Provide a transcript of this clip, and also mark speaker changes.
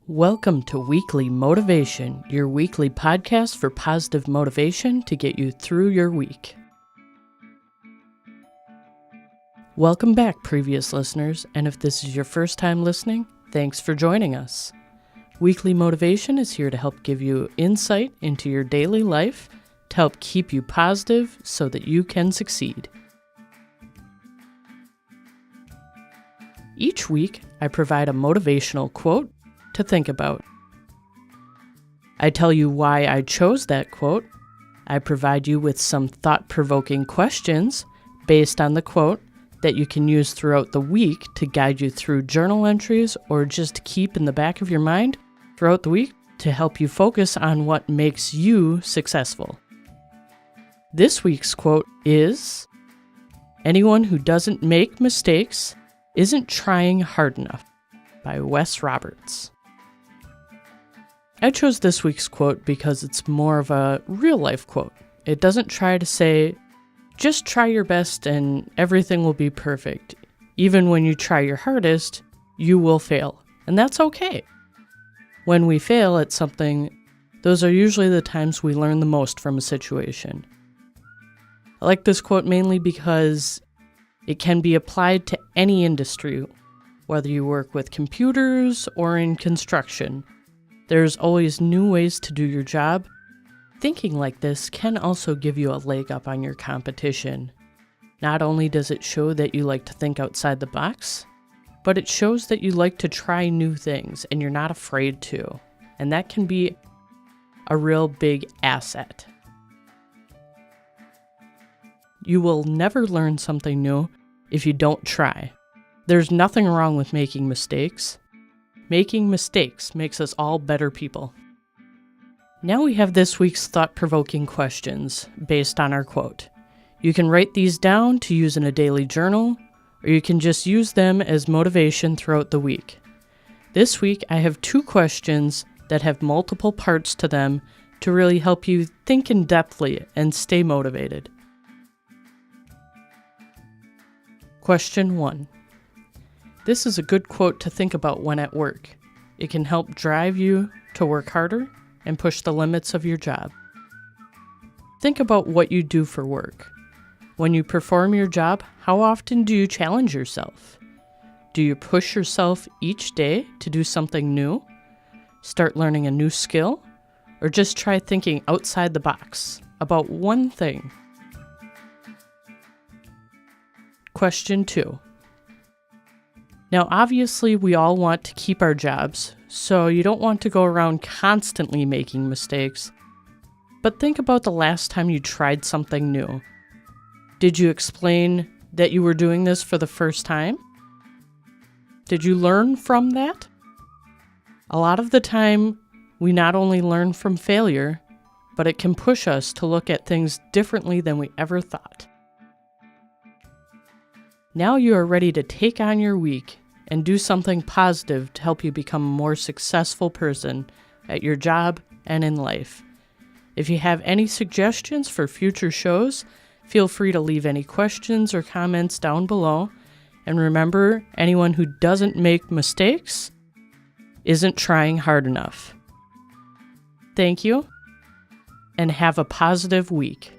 Speaker 1: Welcome to Weekly Motivation, your weekly podcast for positive motivation to get you through your week. Welcome back, previous listeners, and if this is your first time listening, thanks for joining us. Weekly Motivation is here to help give you insight into your daily life to help keep you positive so that you can succeed. Each week, I provide a motivational quote to think about. I tell you why I chose that quote. I provide you with some thought-provoking questions based on the quote that you can use throughout the week to guide you through journal entries or just keep in the back of your mind throughout the week to help you focus on what makes you successful. This week's quote is, "Anyone who doesn't make mistakes isn't trying hard enough," by Wess Roberts. I chose this week's quote because it's more of a real-life quote. It doesn't try to say, just try your best and everything will be perfect. Even when you try your hardest, you will fail, and that's okay. When we fail at something, those are usually the times we learn the most from a situation. I like this quote mainly because it can be applied to any industry, whether you work with computers or in construction. There's always new ways to do your job. Thinking like this can also give you a leg up on your competition. Not only does it show that you like to think outside the box, but it shows that you like to try new things and you're not afraid to. And that can be a real big asset. You will never learn something new if you don't try. There's nothing wrong with making mistakes. Making mistakes makes us all better people. Now we have this week's thought-provoking questions based on our quote. You can write these down to use in a daily journal, or you can just use them as motivation throughout the week. This week I have 2 questions that have multiple parts to them to really help you think in depthly and stay motivated. Question 1. This is a good quote to think about when at work. It can help drive you to work harder and push the limits of your job. Think about what you do for work. When you perform your job, how often do you challenge yourself? Do you push yourself each day to do something new? Start learning a new skill? Or just try thinking outside the box about one thing? Question 2. Now, obviously, we all want to keep our jobs, so you don't want to go around constantly making mistakes. But think about the last time you tried something new. Did you explain that you were doing this for the first time? Did you learn from that? A lot of the time, we not only learn from failure, but it can push us to look at things differently than we ever thought. Now you are ready to take on your week and do something positive to help you become a more successful person at your job and in life. If you have any suggestions for future shows, feel free to leave any questions or comments down below. And remember, anyone who doesn't make mistakes isn't trying hard enough. Thank you, and have a positive week.